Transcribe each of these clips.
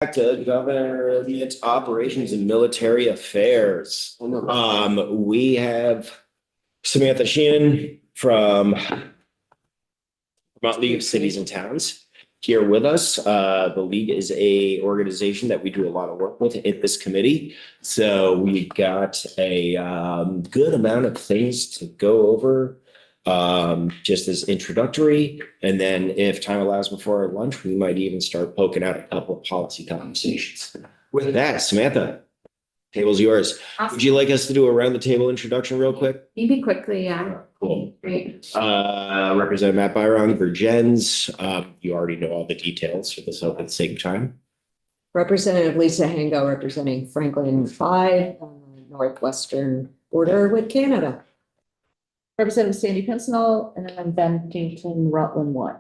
Back to government operations and military affairs. We have Samantha Sheehan from Vermont League of Cities and Towns here with us. The league is a organization that we do a lot of work with in this committee. So we've got a good amount of things to go over. Just as introductory, and then if time allows before our lunch, we might even start poking out a couple of policy conversations. With that, Samantha, table's yours. Awesome. Would you like us to do a round the table introduction real quick? Maybe quickly, yeah. Cool. Great. Representative Matt Byron, Virgins. You already know all the details for this at the same time. Representative Lisa Hango representing Franklin 5, northwestern border with Canada. Representative Sandy Pincinel, and then Ben Kingston, Rutland 1.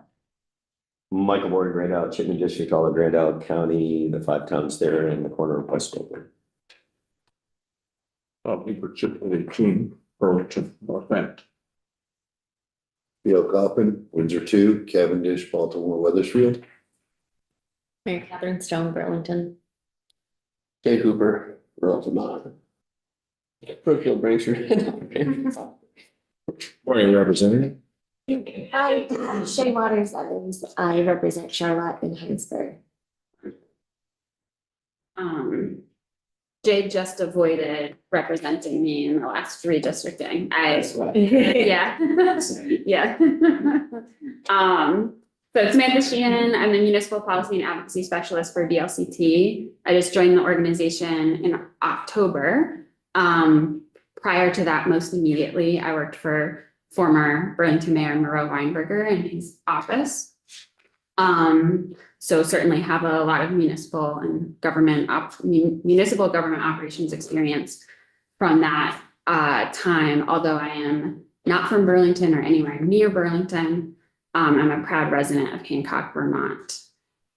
Michael Ward, Grand Isle, Chittenden District, all of Grand Isle County, the 5 towns there in the corner of West Oakland. People Chittenden 18, Burlington, North End. Theo Coppin, Windsor 2, Cavendish, Baltimore, Weathersfield. Mary Catherine Stone, Burlington. Jay Hooper, rural Vermont. Brookfield, Braintree. Morning, Representative. Hi, Shay Waters Evans. I represent Charlotte and Heinsberg. Jade just avoided representing me in the last redistricting. Yeah. So Samantha Sheehan, I'm the municipal policy and advocacy specialist for VLCT. I just joined the organization in October. Prior to that, most immediately, I worked for former Burlington Mayor Moreau Weinberger in his office. So certainly have a lot of municipal government operations experience from that time. Although I am not from Burlington or anywhere near Burlington, I'm a proud resident of Hancock, Vermont,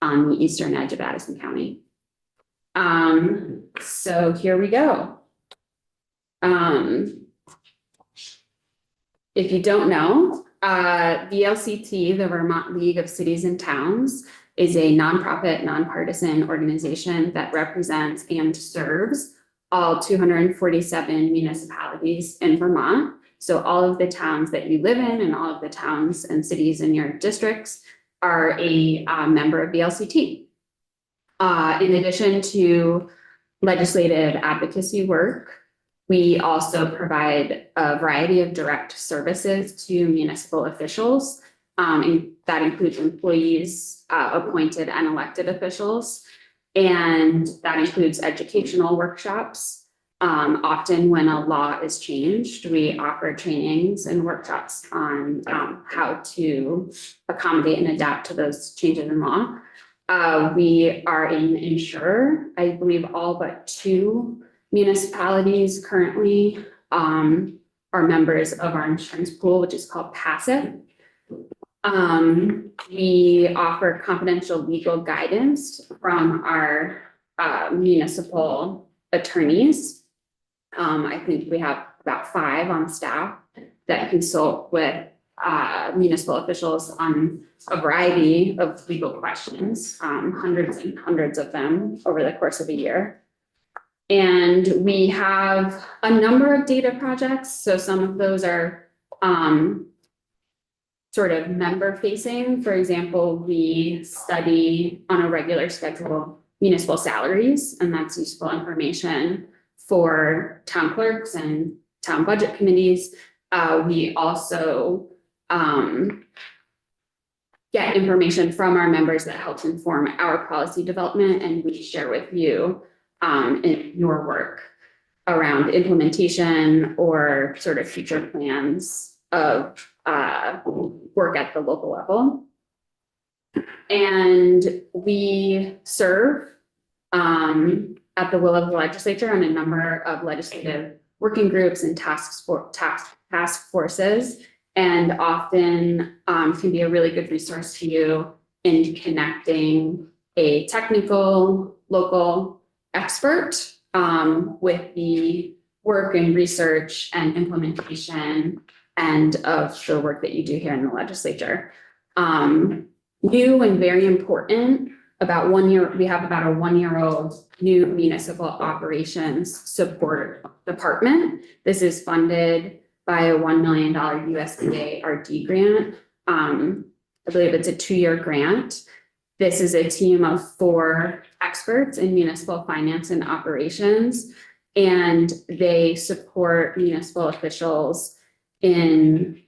on the eastern edge of Addison County. So here we go. If you don't know, VLCT, the Vermont League of Cities and Towns, is a nonprofit, nonpartisan organization that represents and serves all 247 municipalities in Vermont. So all of the towns that you live in and all of the towns and cities in your districts are a member of VLCT. In addition to legislative advocacy work, we also provide a variety of direct services to municipal officials. And that includes employees, appointed and elected officials. And that includes educational workshops. Often when a law is changed, we offer trainings and workshops on how to accommodate and adapt to those changes in law. We are an insurer. I believe all but 2 municipalities currently are members of our insurance pool, which is called PASIC. We offer confidential legal guidance from our municipal attorneys. I think we have about 5 on staff that consult with municipal officials on a variety of legal questions, hundreds and hundreds of them over the course of a year. And we have a number of data projects. So some of those are sort of member facing. For example, we study on a regular schedule municipal salaries, and that's useful information for town clerks and town budget committees. We also get information from our members that helps inform our policy development, and we share with you in your work around implementation or sort of future plans of work at the local level. And we serve at the will of the legislature on a number of legislative working groups and task forces, and often can be a really good resource to you in connecting a technical local expert with the work and research and implementation and of the work that you do here in the legislature. New and very important about 1 year, we have about a 1-year-old new municipal operations support department. This is funded by a $1 million USDA RD grant. I believe it's a 2-year grant. This is a team of 4 experts in municipal finance and operations, and they support municipal officials in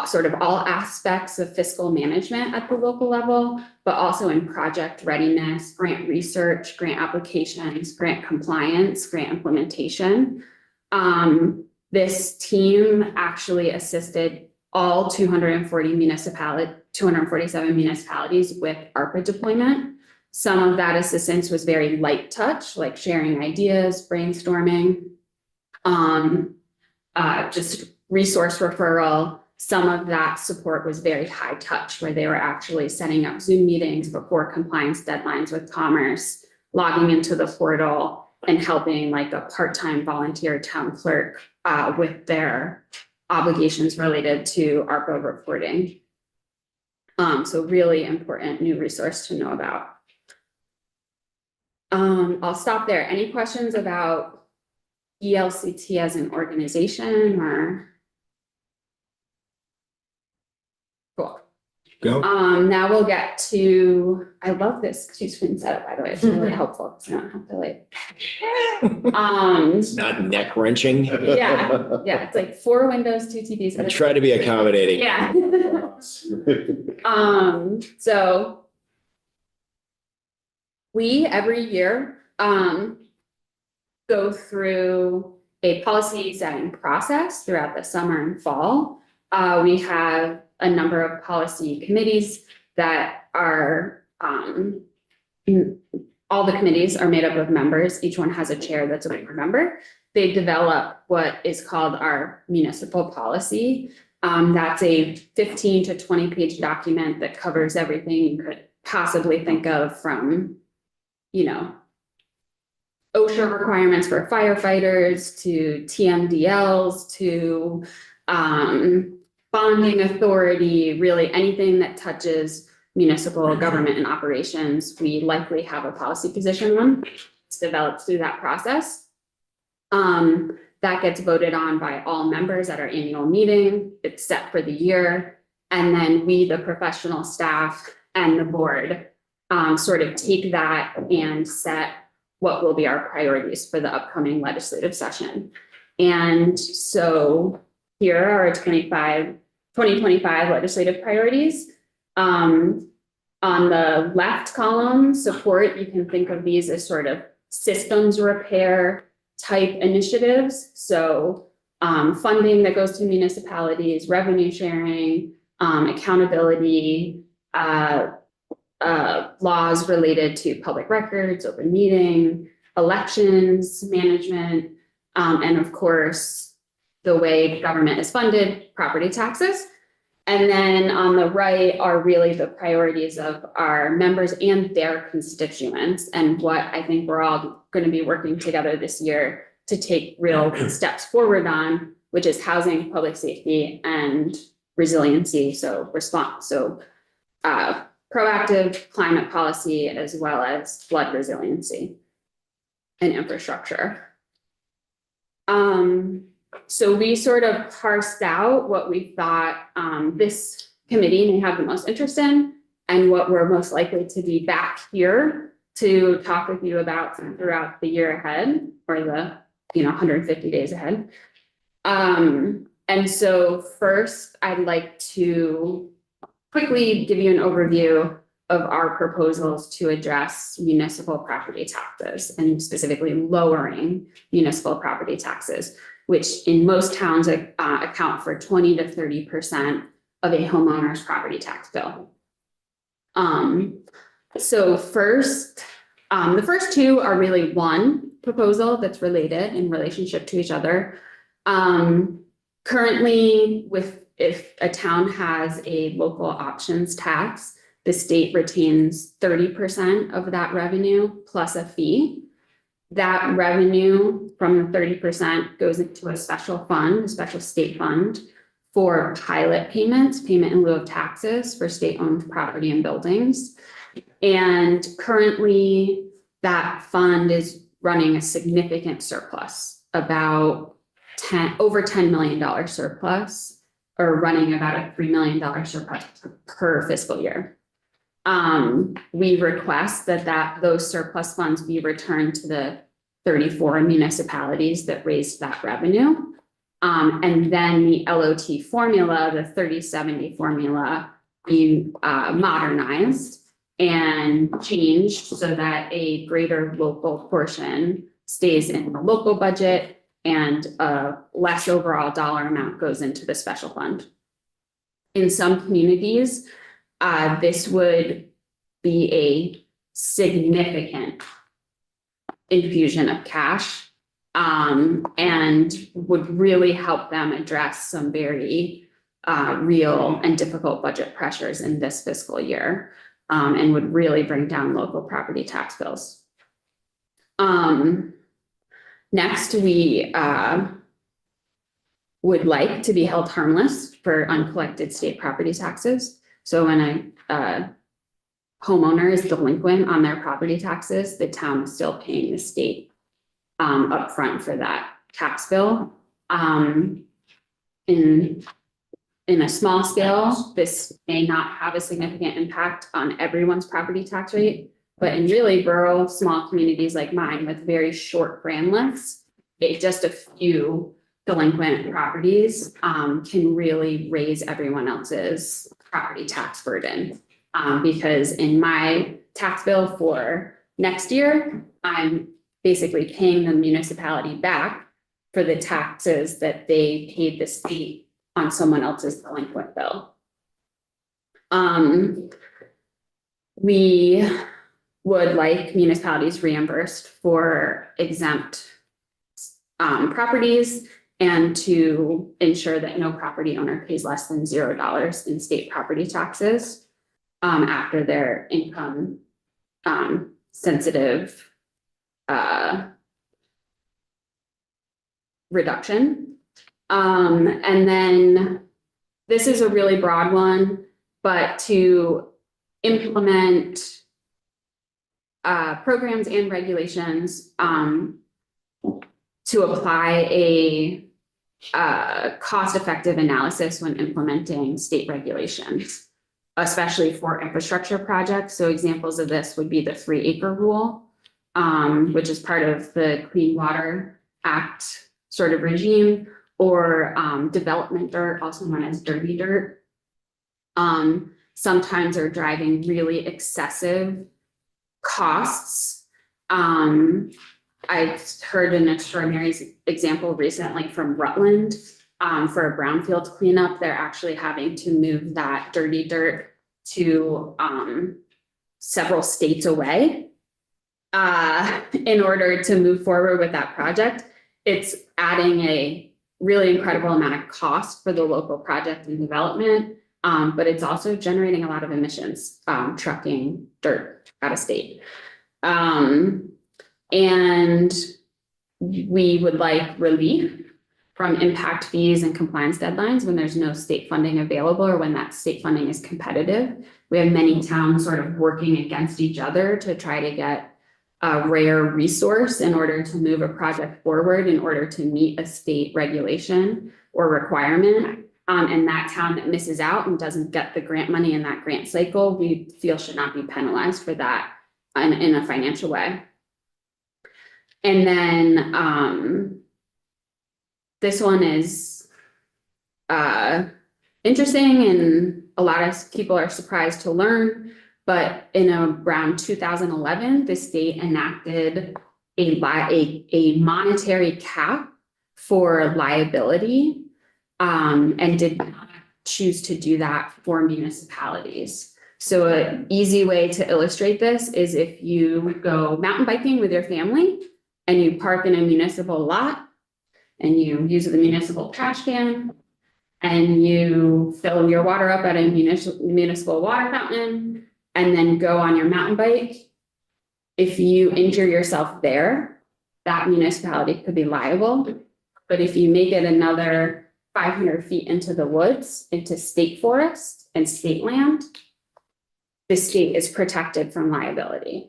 sort of all aspects of fiscal management at the local level, but also in project readiness, grant research, grant applications, grant compliance, grant implementation. This team actually assisted all 247 municipalities with ARPA deployment. Some of that assistance was very light touch, like sharing ideas, brainstorming, just resource referral. Some of that support was very high touch, where they were actually setting up Zoom meetings before compliance deadlines with Commerce, logging into the portal, and helping like a part-time volunteer town clerk with their obligations related to ARPA reporting. So really important new resource to know about. I'll stop there. Any questions about ELCT as an organization or? Cool. Go. Now we'll get to, I love this two-screen setup, by the way, it's really helpful, so I don't have to like. It's not neck wrenching. Yeah, it's like 4 windows, 2 TVs. I try to be accommodating. Yeah. So. We every year, go through a policy setting process throughout the summer and fall. We have a number of policy committees that are, all the committees are made up of members. Each one has a chair that's a board member. They develop what is called our municipal policy. That's a 15 to 20 page document that covers everything you could possibly think of, from, you know, OSHA requirements for firefighters to TMDLs to bonding authority, really anything that touches municipal government and operations, we likely have a policy position on. It's developed through that process. That gets voted on by all members at our annual meeting. It's set for the year. And then we, the professional staff and the board, sort of take that and set what will be our priorities for the upcoming legislative session. And so here are our 2025 legislative priorities. On the left column, support, you can think of these as sort of systems repair type initiatives. So funding that goes to municipalities, revenue sharing, accountability, laws related to public records, open meeting, elections, management, and of course, the way government is funded, property taxes. And then on the right are really the priorities of our members and their constituents, and what I think we're all going to be working together this year to take real steps forward on, which is housing, public safety, and resiliency. So proactive climate policy, as well as flood resiliency and infrastructure. So we sort of parsed out what we thought this committee may have the most interest in, and what we're most likely to be back here to talk with you about throughout the year ahead, or the 150 days ahead. And so first, I'd like to quickly give you an overview of our proposals to address municipal property taxes, and specifically lowering municipal property taxes, which in most towns account for 20 to 30% of a homeowner's property tax bill. So first, the first 2 are really one proposal that's related in relationship to each other. Currently, if a town has a local options tax, the state retains 30% of that revenue plus a fee. That revenue from the 30% goes into a special fund, a special state fund, for pilot payments, payment in lieu of taxes for state-owned property and buildings. And currently, that fund is running a significant surplus, about over $10 million surplus, or running about a $3 million surplus per fiscal year. We request that those surplus funds be returned to the 34 municipalities that raised that revenue. And then the LOT formula, the 30/70 formula, be modernized and changed so that a greater local portion stays in the local budget and a less overall dollar amount goes into the special fund. In some communities, this would be a significant infusion of cash, and would really help them address some very real and difficult budget pressures in this fiscal year, and would really bring down local property tax bills. Next, we would like to be held harmless for uncollected state property taxes. So when a homeowner is delinquent on their property taxes, the town is still paying the state upfront for that tax bill. In a small scale, this may not have a significant impact on everyone's property tax rate, but in really rural, small communities like mine with very short brand lists, just a few delinquent properties can really raise everyone else's property tax burden. Because in my tax bill for next year, I'm basically paying the municipality back for the taxes that they paid the state on someone else's delinquent bill. We would like municipalities reimbursed for exempt properties, and to ensure that no property owner pays less than $0 in state property taxes after their income sensitive reduction. And then this is a really broad one, but to implement programs and regulations to apply a cost-effective analysis when implementing state regulations, especially for infrastructure projects. So examples of this would be the 3-acre rule, which is part of the Clean Water Act sort of regime, or development dirt, also known as dirty dirt. Sometimes are driving really excessive costs. I heard an extraordinary example recently from Rutland. For a brownfield cleanup, they're actually having to move that dirty dirt to several states away in order to move forward with that project. It's adding a really incredible amount of cost for the local project and development, but it's also generating a lot of emissions, trucking dirt out of state. And we would like relief from impact fees and compliance deadlines when there's no state funding available, or when that state funding is competitive. We have many towns sort of working against each other to try to get a rare resource in order to move a project forward, in order to meet a state regulation or requirement. And that town that misses out and doesn't get the grant money in that grant cycle, we feel should not be penalized for that in a financial way. And then this one is interesting, and a lot of people are surprised to learn, but in around 2011, the state enacted a monetary cap for liability, and did not choose to do that for municipalities. So an easy way to illustrate this is if you go mountain biking with your family and you park in a municipal lot and you use the municipal trash can and you fill your water up at a municipal water fountain and then go on your mountain bike. If you injure yourself there, that municipality could be liable. But if you make it another 500 feet into the woods, into state forest and state land, the state is protected from liability.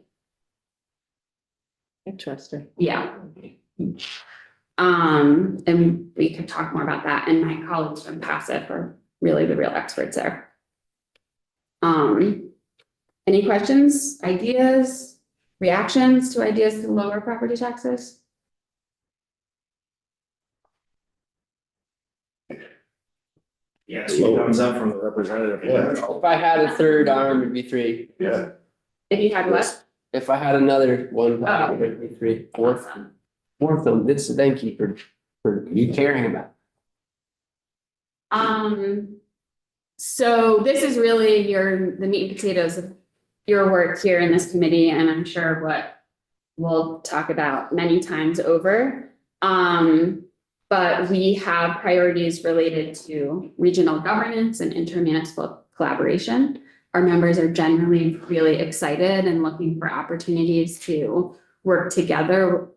Interesting. Yeah. And we could talk more about that, and my colleagues from Passive are really the real experts there. Any questions, ideas, reactions to ideas to lower property taxes? Yes, thumbs up from the representative. If I had a third arm, it'd be three. Yeah. If you had what? If I had another one, Oh. it'd be three. Fourth, Awesome. fourth of them. Thank you for you caring about. So this is really the meat and potatoes of your work here in this committee, and I'm sure what we'll talk about many times over. But we have priorities related to regional governance and intermunicipal collaboration. Our members are generally really excited and looking for opportunities to work together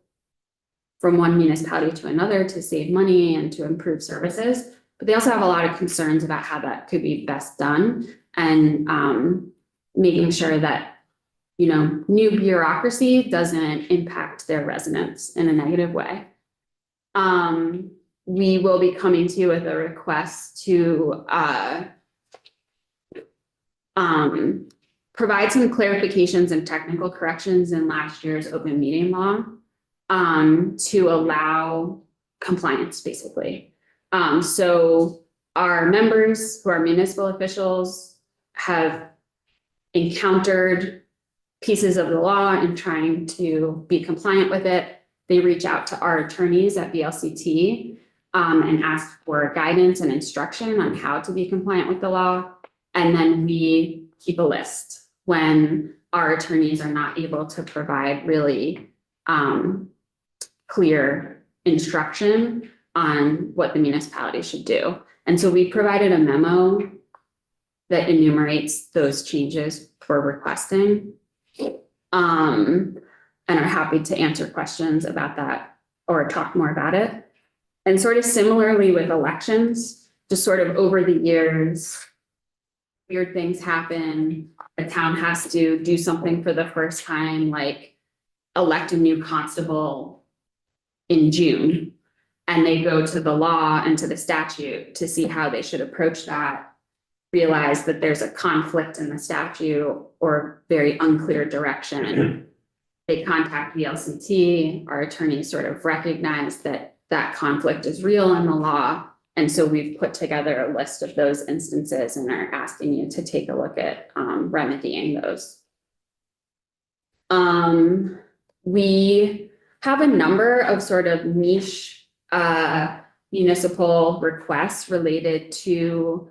from one municipality to another to save money and to improve services. But they also have a lot of concerns about how that could be best done, and making sure that, you know, new bureaucracy doesn't impact their residents in a negative way. We will be coming to you with a request to provide some clarifications and technical corrections in last year's open meeting law to allow compliance, basically. So our members who are municipal officials have encountered pieces of the law and trying to be compliant with it. They reach out to our attorneys at VLCT and ask for guidance and instruction on how to be compliant with the law. And then we keep a list when our attorneys are not able to provide really clear instruction on what the municipality should do. And so we provided a memo that enumerates those changes for requesting. And are happy to answer questions about that or talk more about it. And sort of similarly with elections, just sort of over the years, weird things happen. The town has to do something for the first time, like elect a new constable in June. And they go to the law and to the statute to see how they should approach that, realize that there's a conflict in the statute or very unclear direction. They contact VLCT, our attorneys sort of recognize that that conflict is real in the law. And so we've put together a list of those instances and are asking you to take a look at remedying those. We have a number of sort of niche municipal requests related to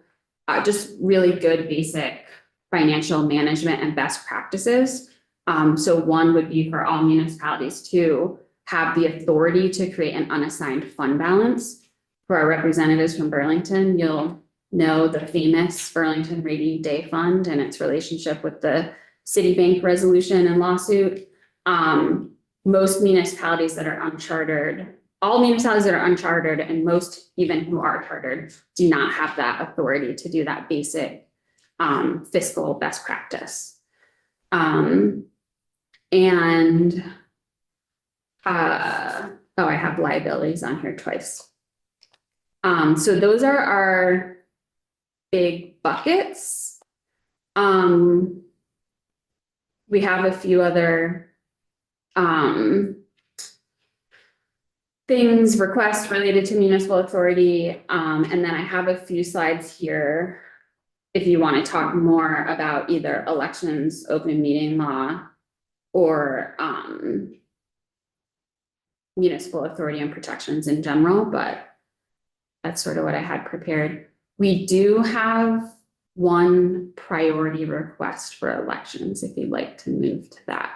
just really good basic financial management and best practices. So one would be for all municipalities to have the authority to create an unassigned fund balance. For our representatives from Burlington, you'll know the famous Burlington Rainy Day Fund and its relationship with the Citibank resolution and lawsuit. Most municipalities that are unchartered, all municipalities that are unchartered, and most even who are chartered, do not have that authority to do that basic fiscal best practice. Oh, I have liabilities on here twice. So those are our big buckets. We have a few other things, requests related to municipal authority. And then I have a few slides here if you want to talk more about either elections, open meeting law, or municipal authority and protections in general, but that's sort of what I had prepared. We do have one priority request for elections, if you'd like to move to that.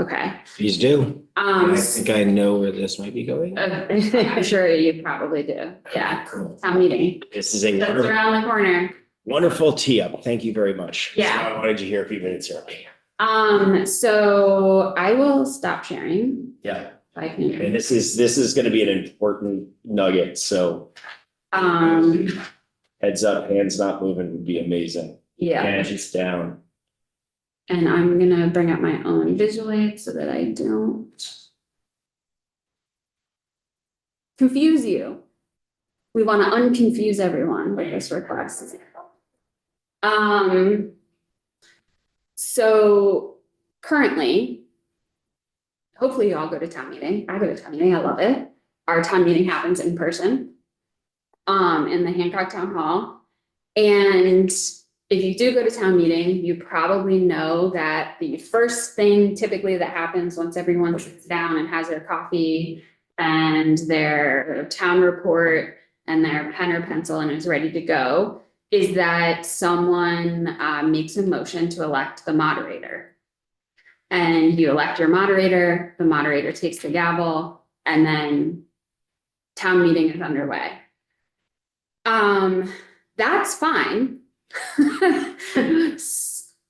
Okay. Please do. I think I know where this might be going. I'm sure you probably do. Yeah, town meeting. This is a That's wonderful, around the corner. wonderful tee up. Thank you very much. Yeah. So I wanted you here a few minutes early. So I will stop sharing. Yeah. If I can. And this is gonna be an important nugget, so heads up, hands not moving would be amazing. Yeah, Hands just down. And I'm gonna bring up my own visual aid so that I don't confuse you. We want to unconfuse everyone with this request. So currently, hopefully you all go to town meeting. I go to town meeting. I love it. Our town meeting happens in person, in the Hancock Town Hall. And if you do go to town meeting, you probably know that the first thing typically that happens once everyone sits down and has their coffee and their town report and their pen or pencil and is ready to go, is that someone makes a motion to elect the moderator. And you elect your moderator, the moderator takes the gavel, and then town meeting is underway. That's fine.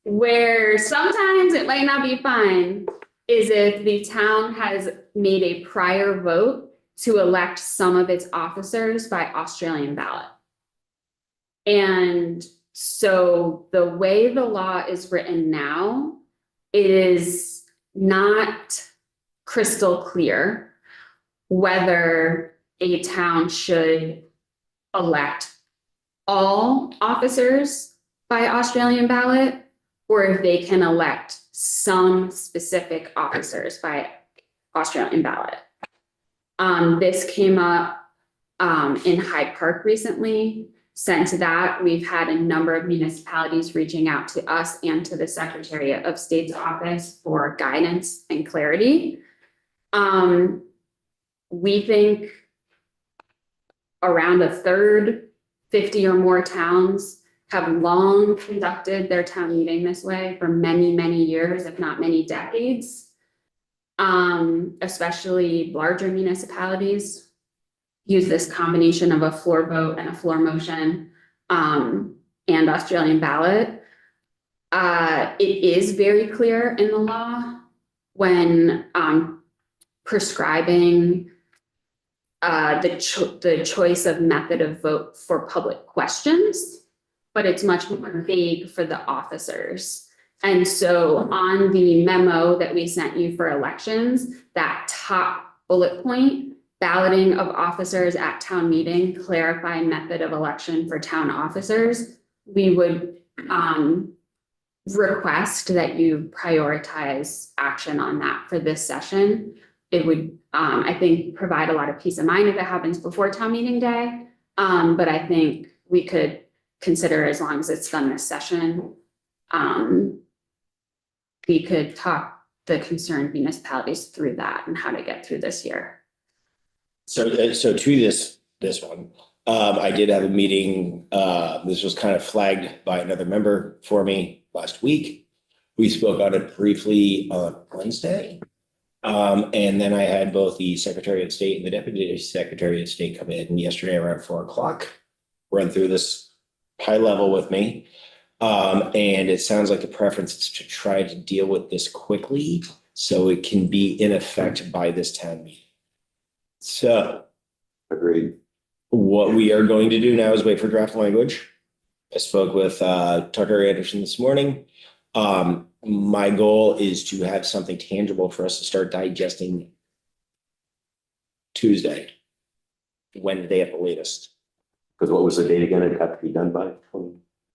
Where sometimes it might not be fine is if the town has made a prior vote to elect some of its officers by Australian ballot. And so the way the law is written now, it is not crystal clear whether a town should elect all officers by Australian ballot, or if they can elect some specific officers by Australian ballot. This came up in Hyde Park recently. Since that, we've had a number of municipalities reaching out to us and to the Secretary of State's office for guidance and clarity. We think around a third, 50 or more towns have long conducted their town meeting this way for many, many years, if not many decades. Especially larger municipalities use this combination of a floor vote and a floor motion, and Australian ballot. It is very clear in the law when prescribing the choice of method of vote for public questions, but it's much more vague for the officers. And so on the memo that we sent you for elections, that top bullet point, balloting of officers at town meeting, clarify method of election for town officers, we would request that you prioritize action on that for this session. It would, I think, provide a lot of peace of mind if it happens before town meeting day. But I think we could consider, as long as it's done this session, we could talk the concerned municipalities through that and how to get through this year. So to this one, I did have a meeting, this was kind of flagged by another member for me last week. We spoke on it briefly on Wednesday. And then I had both the Secretary of State and the Deputy Secretary of State come in yesterday around 4 o'clock, run through this high level with me. And it sounds like the preference is to try to deal with this quickly so it can be in effect by this town meeting. So Agreed. what we are going to do now is wait for draft language. I spoke with Tucker Anderson this morning. My goal is to have something tangible for us to start digesting Tuesday, Wednesday at the latest. Because what was the date again? It had to be done by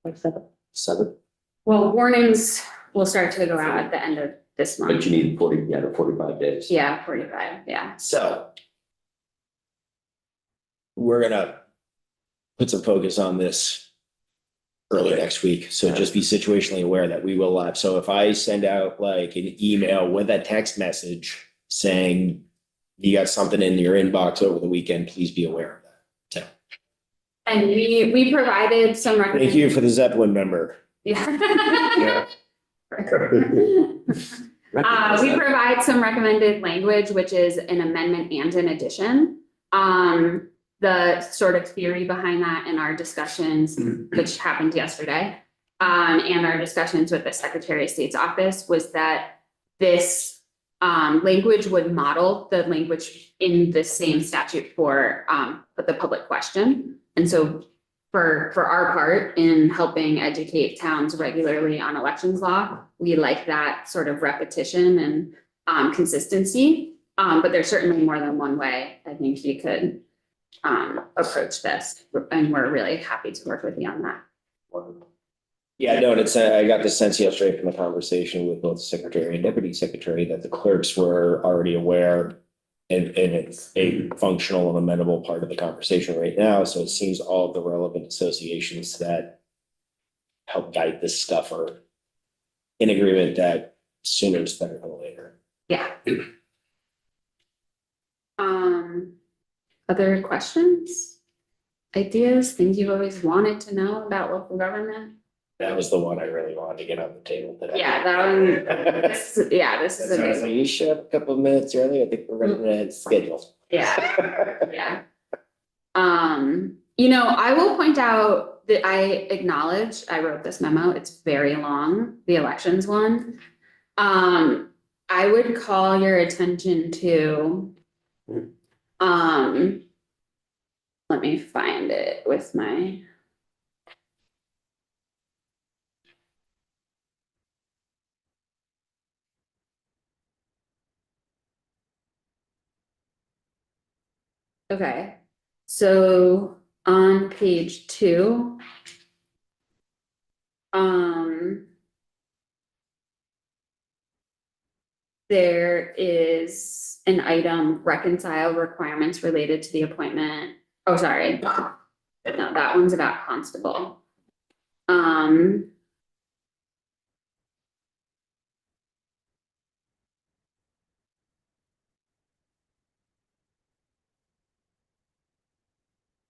Like seven. 7? Well, warnings will start to go out at the end of this But month. you need 45 days. Yeah, 45, yeah. So we're gonna put some focus on this early next week. So just be situationally aware that we will have. So if I send out like an email with a text message saying you got something in your inbox over the weekend, please be aware of that. So And we provided some. thank you for the Zeppelin member. Yeah. We provide some recommended language, which is an amendment and an addition. The sort of theory behind that in our discussions, which happened yesterday, and our discussions with the Secretary of State's office, was that this language would model the language in the same statute for the public question. And so for our part in helping educate towns regularly on elections law. We like that sort of repetition and consistency. But there's certainly more than one way I think you could approach this, and we're really happy to work with you on that. Yeah, no, and it's, I got the sense yesterday from the conversation with both secretary and deputy secretary that the clerks were already aware. And it's a functional and amenable part of the conversation right now, so it seems all of the relevant associations that help guide this stuff are in agreement that sooner is better than later. Yeah. Other questions? Ideas, things you've always wanted to know about local government? That was the one I really wanted to get on the table today. Yeah, that one, this is a So I was big, like, you should have a couple of minutes early. I think we're running ahead of schedule. yeah, yeah. You know, I will point out that I acknowledge, I wrote this memo, it's very long, the elections one. I would call your attention to, let me find it with my. Okay, so on page 2. There is an item, reconcile requirements related to the appointment. Oh, sorry. No, that one's about constable.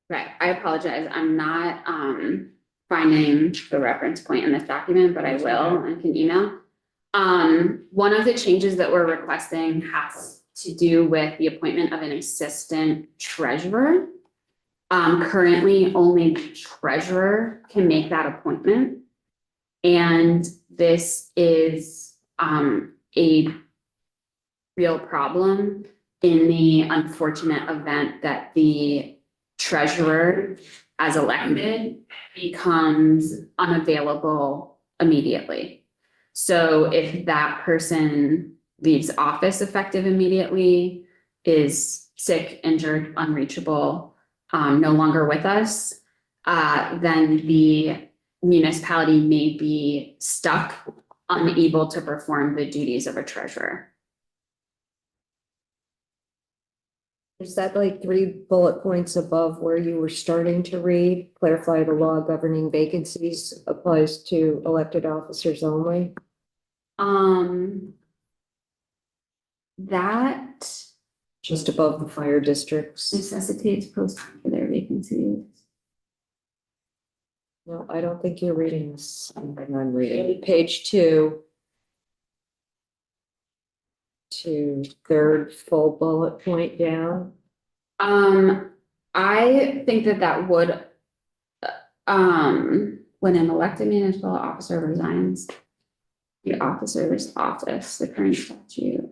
Right, I apologize. I'm not finding the reference point in this document, but I will and can email. One of the changes that we're requesting has to do with the appointment of an assistant treasurer. Currently, only the treasurer can make that appointment. And this is a real problem in the unfortunate event that the treasurer, as elected, becomes unavailable immediately. So if that person leaves office effective immediately, is sick, injured, unreachable, no longer with us, then the municipality may be stuck, unable to perform the duties of a treasurer. Is that like 3 bullet points above where you were starting to read? Clarify the law governing vacancies applies to elected officers only? That Just above the fire districts? necessitates posting for their vacancies. No, I don't think you're reading this. I'm reading page 2. To 3rd full bullet point down. I think that would, when an elected municipal officer resigns the officer's office, the current statute.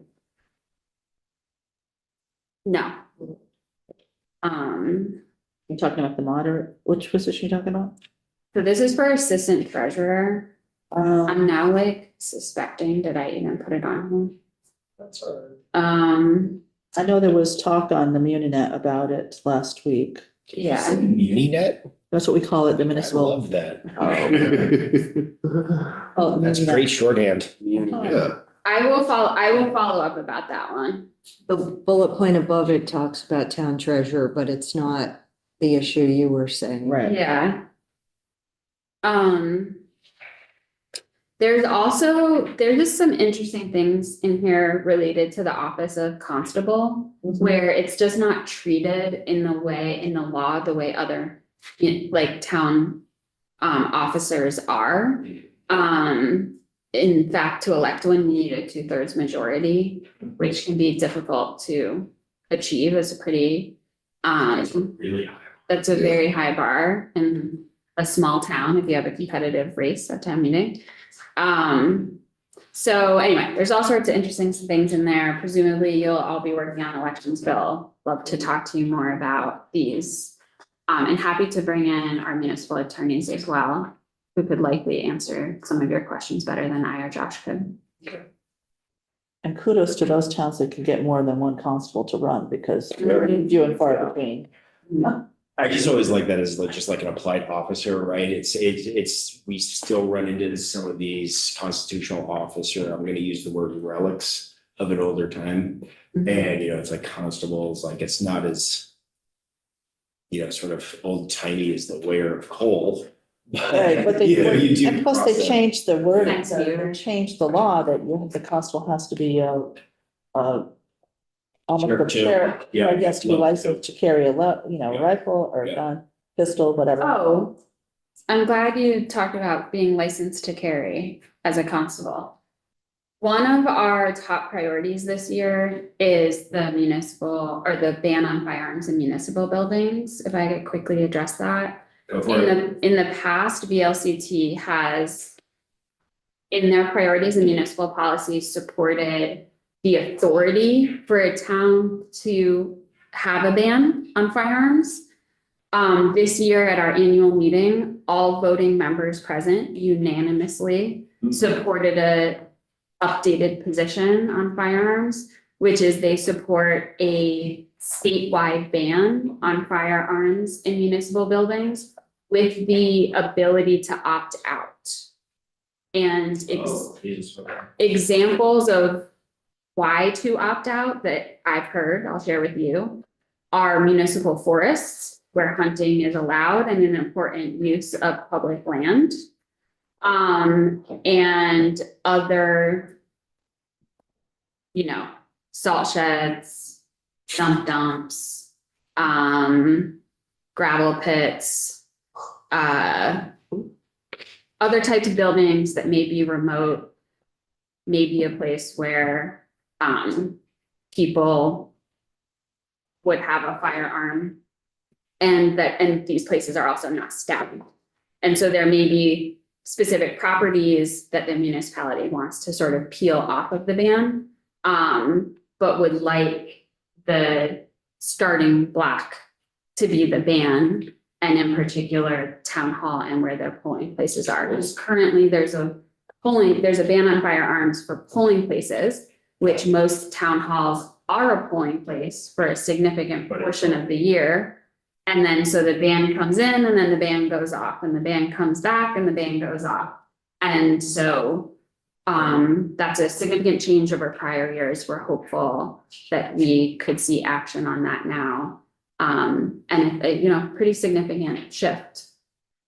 No. You're talking about the moderate, which position you talking about? So this is for assistant treasurer. I'm now like suspecting, did I even put it on here? That's all right. I know there was talk on the Muninet about it last week. Yeah. Uninet? That's what we call it, the I municipal. love that. Oh, That's Muninet. great shorthand. Yeah, I will follow up about that one. The bullet point above it talks about town treasurer, but it's not the issue you were saying. Right. Yeah. There's just some interesting things in here related to the office of constable, where it's just not treated in the law, the way other, like town officers are. In fact, to elect one, you need a 2/3 majority, which can be difficult to achieve as a pretty, Really high. that's a very high bar in a small town if you have a competitive race at town meeting. So anyway, there's all sorts of interesting things in there. Presumably you'll all be working on elections bill. Love to talk to you more about these And happy to bring in our municipal attorneys as well, who could likely answer some of your questions better than I or Josh could. And kudos to those towns that can get more than one constable to run, because they're few and far between. I just always like that as just like an applied officer, right? We still run into some of these constitutional officer, I'm gonna use the word relics of an older time. And, it's like constables, like it's not as, sort of old timey as the wear of coal. Right, but You know, you do and plus they cross that. changed the word, Thanks, Peter. they changed the law that the constable has to be almost Sheriff a too. sheriff, Yeah. he has to be licensed to carry a Yeah. rifle or Yeah. gun, pistol, whatever. Oh, I'm glad you talked about being licensed to carry as a constable. One of our top priorities this year is the municipal or the ban on firearms in municipal buildings, if I could quickly address that. Go for it. In the past, VLCT has, in their priorities and municipal policies, supported the authority for a town to have a ban on firearms. This year at our annual meeting, all voting members present unanimously supported a updated position on firearms, which is they support a statewide ban on firearms in municipal buildings with the ability to opt out. And Oh, geez, okay. examples of why to opt out that I've heard, I'll share with you, are municipal forests where hunting is allowed and an important use of public land. And other, salt sheds, dumps, gravel pits, other types of buildings that may be remote, maybe a place where, people would have a firearm. And these places are also not staffed. And so there may be specific properties that the municipality wants to sort of peel off of the ban. But would like the starting block to be the ban, and in particular, town hall and where their polling places are. Because currently there's a ban on firearms for polling places, which most town halls are a polling place for a significant portion of the year. And then so the ban comes in and then the ban goes off and the ban comes back and the ban goes off. And so that's a significant change over prior years. We're hopeful that we could see action on that now. And pretty significant shift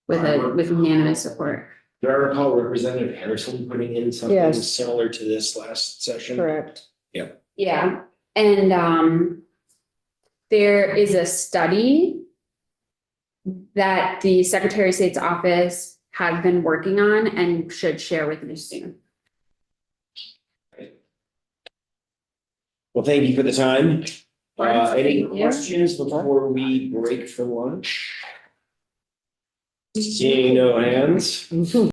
with unanimous support. Do I recall Representative Harrison putting in something Yes. similar to this last session? Correct. Yeah, and there is a study that the Secretary of State's office has been working on and should share with you soon. Well, thank you for the time. Any Thank you. questions before we break for lunch? Seeing no hands.